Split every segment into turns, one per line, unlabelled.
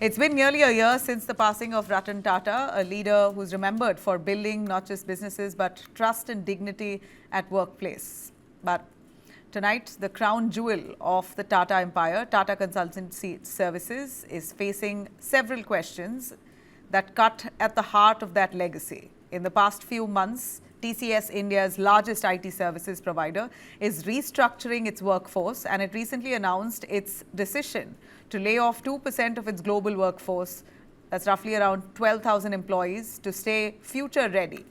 It's been nearly a year since the passing of Ratan Tata, a leader who's remembered for building not just businesses but trust and dignity at workplace. But tonight, the crown jewel of the Tata empire, Tata Consultancy Services, is facing several questions that cut at the heart of that legacy. In the past few months, TCS, India's largest IT services provider, is restructuring its workforce, and it recently announced its decision to lay off 2% of its global workforce, that's roughly around 12,000 employees, to stay future ready.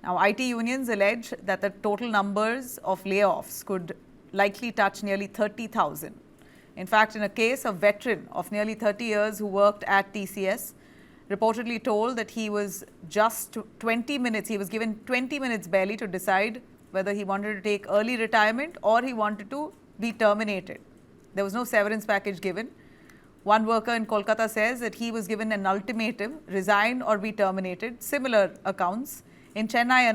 Now, IT unions allege that the total numbers of layoffs could likely touch nearly 30,000. In fact, in a case, a veteran of nearly 30 years who worked at TCS reportedly told that he was just 20 minutes, he was given 20 minutes barely to decide whether he wanted to take early retirement or he wanted to be terminated. There was no severance package given. One worker in Kolkata says that he was given an ultimatum, resign or be terminated. Similar accounts. In Chennai,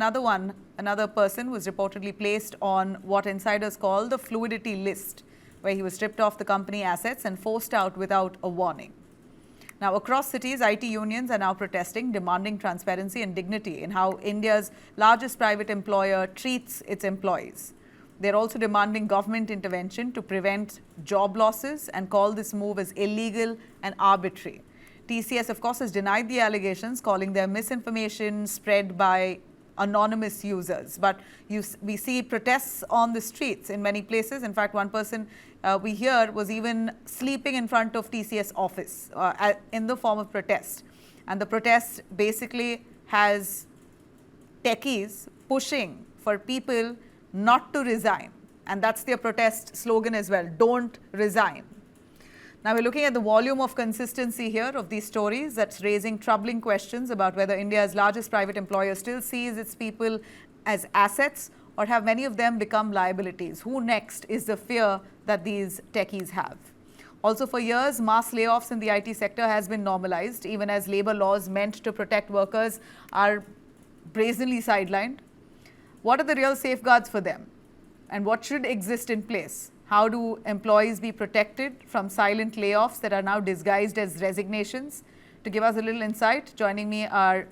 another person was reportedly placed on what insiders call the Fluidity List, where he was stripped of the company assets and forced out without a warning. Now, across cities, IT unions are now protesting, demanding transparency and dignity in how India's largest private employer treats its employees. They're also demanding government intervention to prevent job losses and call this move as illegal and arbitrary. TCS, of course, has denied the allegations, calling them misinformation spread by anonymous users. But we see protests on the streets in many places. In fact, one person we hear was even sleeping in front of TCS office in the form of protest. And the protest basically has techies pushing for people not to resign. And that's their protest slogan as well, don't resign. Now, we're looking at the volume of consistency here of these stories that's raising troubling questions about whether India's largest private employer still sees its people as assets or have many of them become liabilities. Who next is the fear that these techies have. Also, for years, mass layoffs in the IT sector has been normalized, even as labor laws meant to protect workers are brazenly sidelined. What are the real safeguards for them? And what should exist in place? How do employees be protected from silent layoffs that are now disguised as resignations? To give us a little insight, joining me are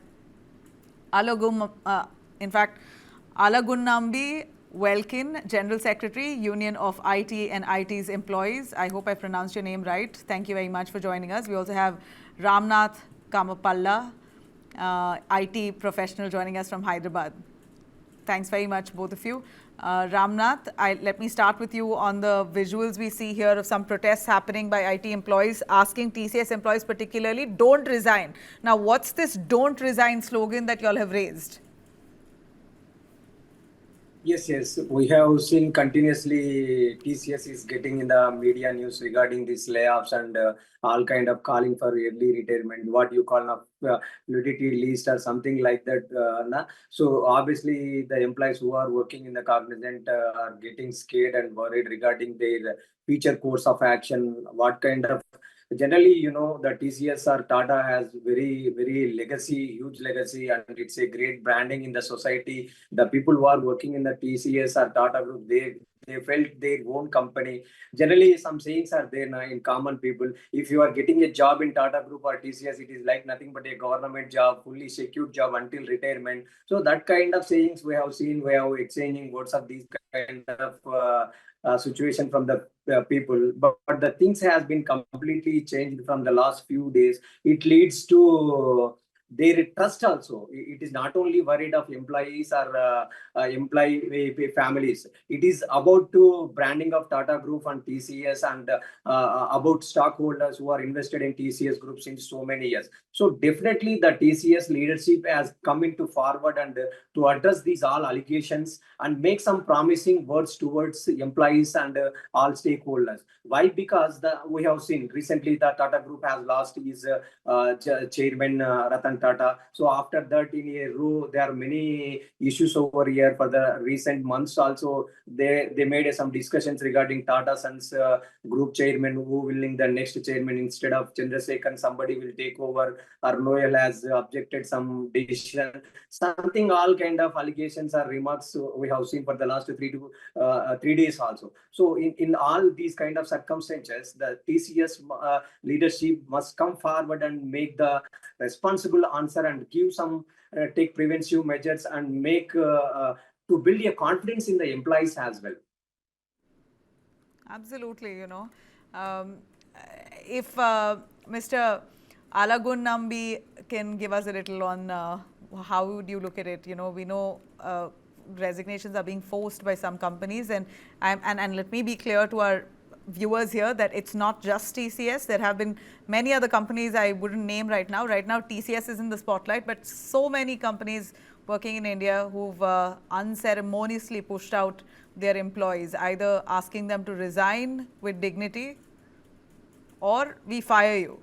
Alagunnambi Welkin, General Secretary, Union of IT and IT's Employees. I hope I pronounced your name right. Thank you very much for joining us. We also have Ramnath Kamapalla, IT professional, joining us from Hyderabad. Thanks very much, both of you. Ramnath, let me start with you on the visuals we see here of some protests happening by IT employees, asking TCS employees particularly, don't resign. Now, what's this don't resign slogan that you all have raised?
Yes. We have seen continuously TCS is getting in the media news regarding these layoffs and all kind of calling for early retirement, what you call a fluidity list or something like that. So obviously the employees who are working in the cognizant are getting scared and worried regarding their future course of action, what kind of generally, the TCS or Tata has very huge legacy, and it's a great branding in the society. The people who are working in the TCS or Tata group, they felt their own company. Generally, some sayings are there now in common people. If you are getting a job in Tata Group or TCS, it is like nothing but a government job, fully secured job until retirement. So that kind of sayings we have seen, we have exchanging words of these kind of situation from the people, but the things has been completely changed from the last few days. It leads to their trust also. It is not only worried of employees or employee families. It is about to branding of Tata Group and TCS and about stockholders who are invested in TCS Group since so many years. So definitely the TCS leadership has come into forward and to address these all allegations and make some promising words towards employees and all stakeholders. Why? Because we have seen recently the Tata Group has lost his chairman Ratan Tata. So after that, in a row, there are many issues over here for the recent months. Also, they made some discussions regarding Tata Sons group chairman, who will be the next chairman instead of Chandrasekhan. Somebody will take over. Or Noel has objected some decision. Something, all kind of allegations or remarks we have seen for the last 3 days also. So in all these kind of circumstances, the TCS leadership must come forward and make the responsible answer and give some take preventive measures and make to build a confidence in the employees as well.
Absolutely, Um, if Mr. Alagun Nambi can give us a little on how would you look at it? We know resignations are being forced by some companies, and let me be clear to our viewers here that it's not just TCS. There have been many other companies I wouldn't name right now. Right now, TCS is in the spotlight, but so many companies working in India who've unceremoniously pushed out their employees, either asking them to resign with dignity or we fire you.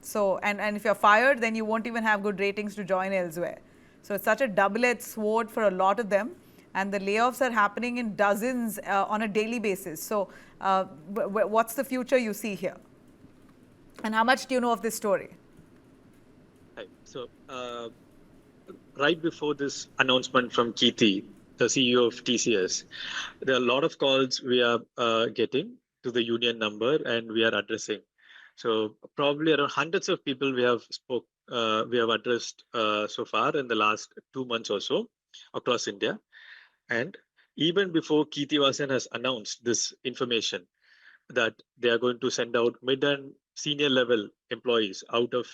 So, and if you're fired, then you won't even have good ratings to join elsewhere. So it's such a double-edged sword for a lot of them. And the layoffs are happening in dozens on a daily basis. So what's the future you see here? And how much do you know of this story?
Right. So right before this announcement from Keethi, the CEO of TCS, there are a lot of calls we are getting to the union number, and we are addressing. So probably around hundreds of people we have addressed so far in the last 2 months or so across India. And even before Keethi Vasan has announced this information that they are going to send out mid and senior level employees out of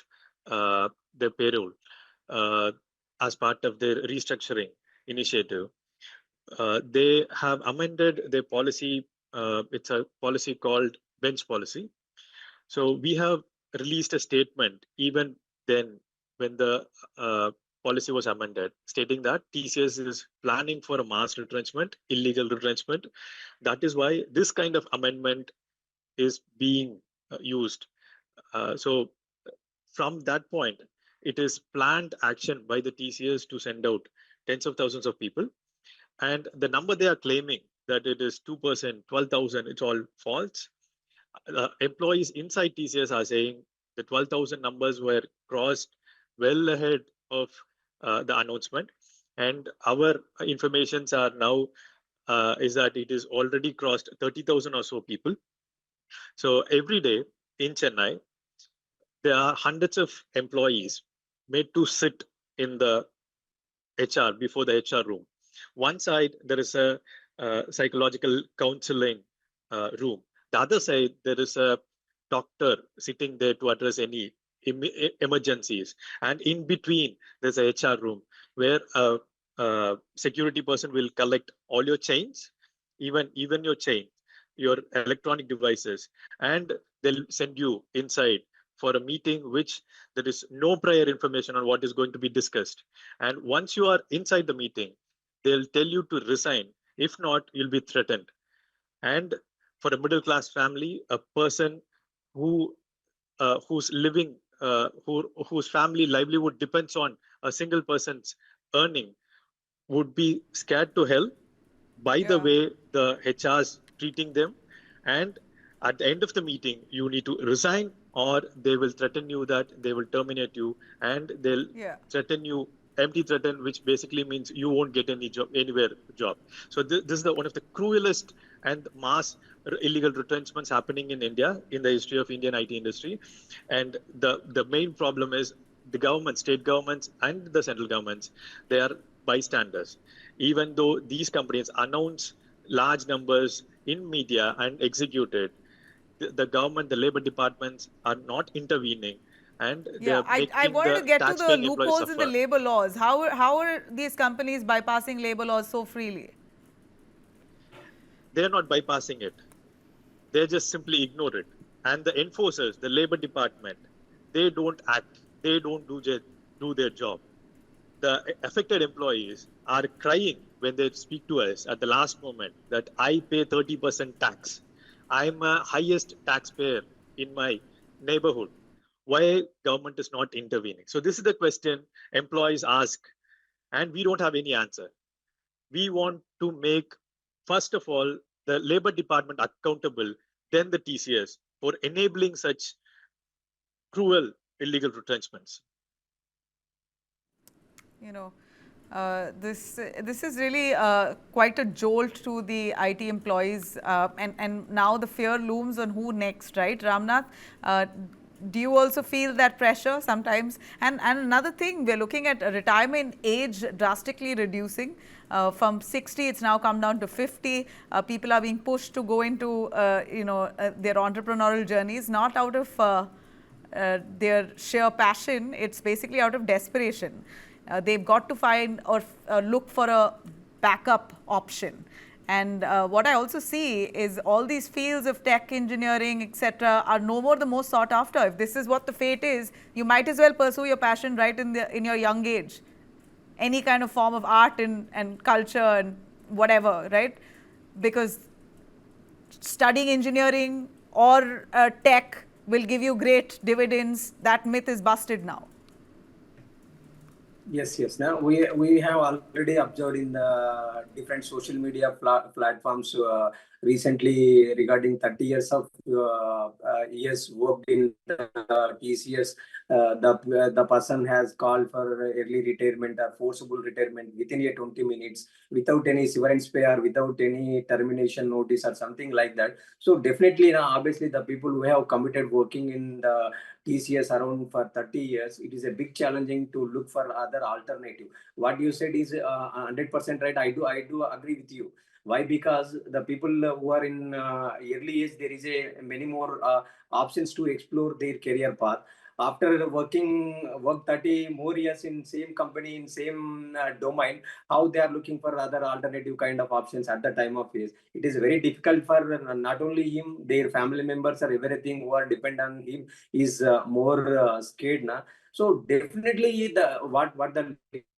their payroll as part of their restructuring initiative, they have amended their policy. It's a policy called bench policy. So we have released a statement even then when the policy was amended, stating that TCS is planning for a mass retrenchment, illegal retrenchment. That is why this kind of amendment is being used. So from that point, it is planned action by the TCS to send out tens of thousands of people. And the number they are claiming that it is 2%, 12,000, it's all false. Employees inside TCS are saying the 12,000 numbers were crossed well ahead of the announcement. And our informations are now is that it is already crossed 30,000 or so people. So every day in Chennai, there are hundreds of employees made to sit in the HR before the HR room. One side, there is a psychological counseling room. The other side, there is a doctor sitting there to address any emergencies. And in between, there's a HR room where a security person will collect all your chains, even your chain, your electronic devices, and they'll send you inside for a meeting which there is no prior information on what is going to be discussed. And once you are inside the meeting, they'll tell you to resign. If not, you'll be threatened. And for a middle class family, a person who's living, whose family livelihood depends on a single person's earning, would be scared to hell by the way the HR's treating them. And at the end of the meeting, you need to resign, or they will threaten you that they will terminate you, and they'll threaten you, empty threaten, which basically means you won't get any job job. So this is one of the cruelest and mass illegal retrenchments happening in India in the history of Indian IT industry. And the main problem is the government, state governments and the central governments, they are bystanders. Even though these companies announce large numbers in media and execute it, the government, the labor departments are not intervening, and they're making
I wanted to get to the loopholes in the
suffer.
labor laws. How are these companies bypassing labor laws so freely?
They're not bypassing it. They just simply ignore it. And the enforcers, the labor department, they don't act. They don't do their job. The affected employees are crying when they speak to us at the last moment that I pay 30% tax. I'm a highest taxpayer in my neighborhood. why government is not intervening. So this is the question employees ask, and we don't have any answer. We want to make, first of all, the Labor Department accountable, then the TCS, for enabling such cruel illegal retrenchments.
You know, this is really quite a jolt to the IT employees, and now the fear looms on who next, right, Ramnath? Do you also feel that pressure sometimes? And another thing, we're looking at retirement age drastically reducing. From 60, it's now come down to 50. People are being pushed to go into, their entrepreneurial journeys, not out of their sheer passion. It's basically out of desperation. They've got to find or look for a backup option. And what I also see is all these fields of tech engineering, etc., are no more the most sought after. If this is what the fate is, you might as well pursue your passion right in your young age. Any kind of form of art and culture and whatever, right? Because studying engineering or tech will give you great dividends. That myth is busted now.
Yes, yes. Now we have already observed in the different social media platforms recently regarding 30 years of years worked in TCS. The person has called for early retirement or forcible retirement within a 20 minutes without any severance pay or without any termination notice or something like that. So definitely now, obviously, the people who have committed working in the TCS around for 30 years, it is a big challenging to look for other alternative. What you said is 100% right. I do agree with you. Why? Because the people who are in early age, there is a many more options to explore their career path. After work 30 more years in same company in same domain, how they are looking for other alternative kind of options at the time of age. It is very difficult for not only him, their family members or everything who are dependent on him is more scared now. So definitely what the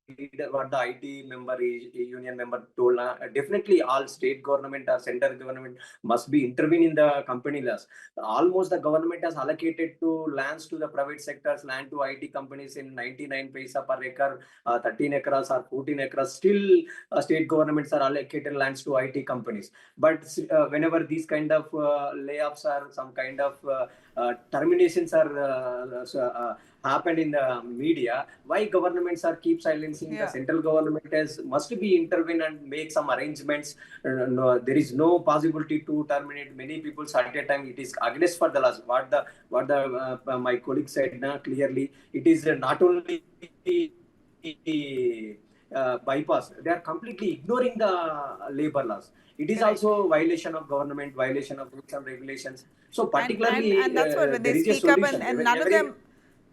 IT member union member told, definitely all state government or central government must be intervene in the company laws. Almost the government has allocated to lands to the private sectors, land to IT companies in 99 paisa per acre, 13 acres or 14 acres. Still, state governments are allocated lands to IT companies. But whenever these kind of layoffs or some kind of terminations are happened in the media, why governments are keep silencing?
Yeah.
The central government has must be intervene and make some arrangements. No, there is no possibility to terminate many people at a time. It is against for the laws. What my colleague said clearly, it is not only bypass. They are completely ignoring the labor laws. It is
Correct.
also violation of government, violation of rules and regulations. So particularly,
and that's what, when they
there is a
speak up,
solution.
and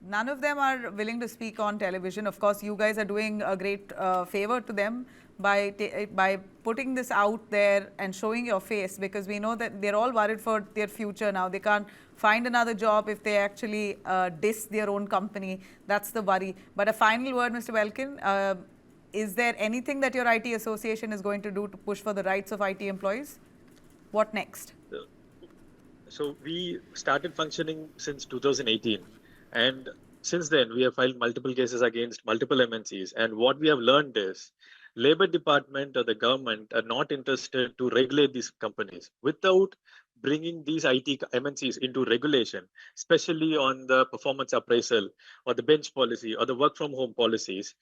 none of them are willing to speak on television. Of course, you guys are doing a great favor to them by putting this out there and showing your face, because we know that they're all worried for their future now. They can't find another job if they actually diss their own company. That's the worry. But a final word, Mr. Welkin. Is there anything that your IT association is going to do to push for the rights of IT employees? What next?
So we started functioning since 2018, and since then we have filed multiple cases against multiple MNCs. And what we have learned is Labor Department or the government are not interested to regulate these companies. Without bringing these IT MNCs into regulation, especially on the performance appraisal or the bench policy or the work from home policies,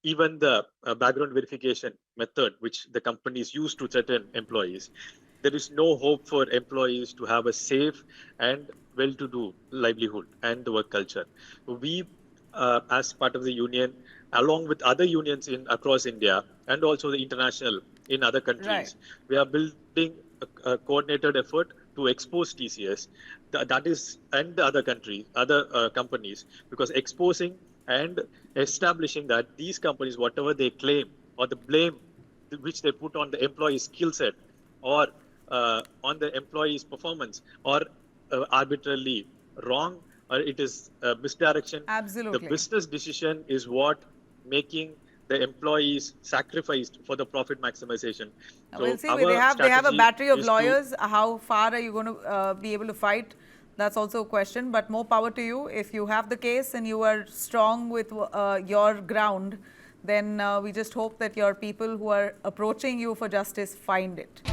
even the background verification method which the companies use to certain employees, there is no hope for employees to have a safe and well-to-do livelihood and the work culture. We, as part of the union, along with other unions in across India and also the international in other countries, we are building a coordinated effort to expose TCS, that is, and the other countries, other companies, because exposing and establishing that these companies, whatever they claim or the blame which they put on the employee's skill set or on the employee's performance or arbitrarily wrong, or it is misdirection.
Absolutely.
The business decision is what making the employees sacrificed for the profit maximization.
We'll see. They have a battery of lawyers. How far are you going to be able to fight That's also a question, but more power to you. If you have the case and you are strong with your ground, then we just hope that your people who are approaching you for justice find it.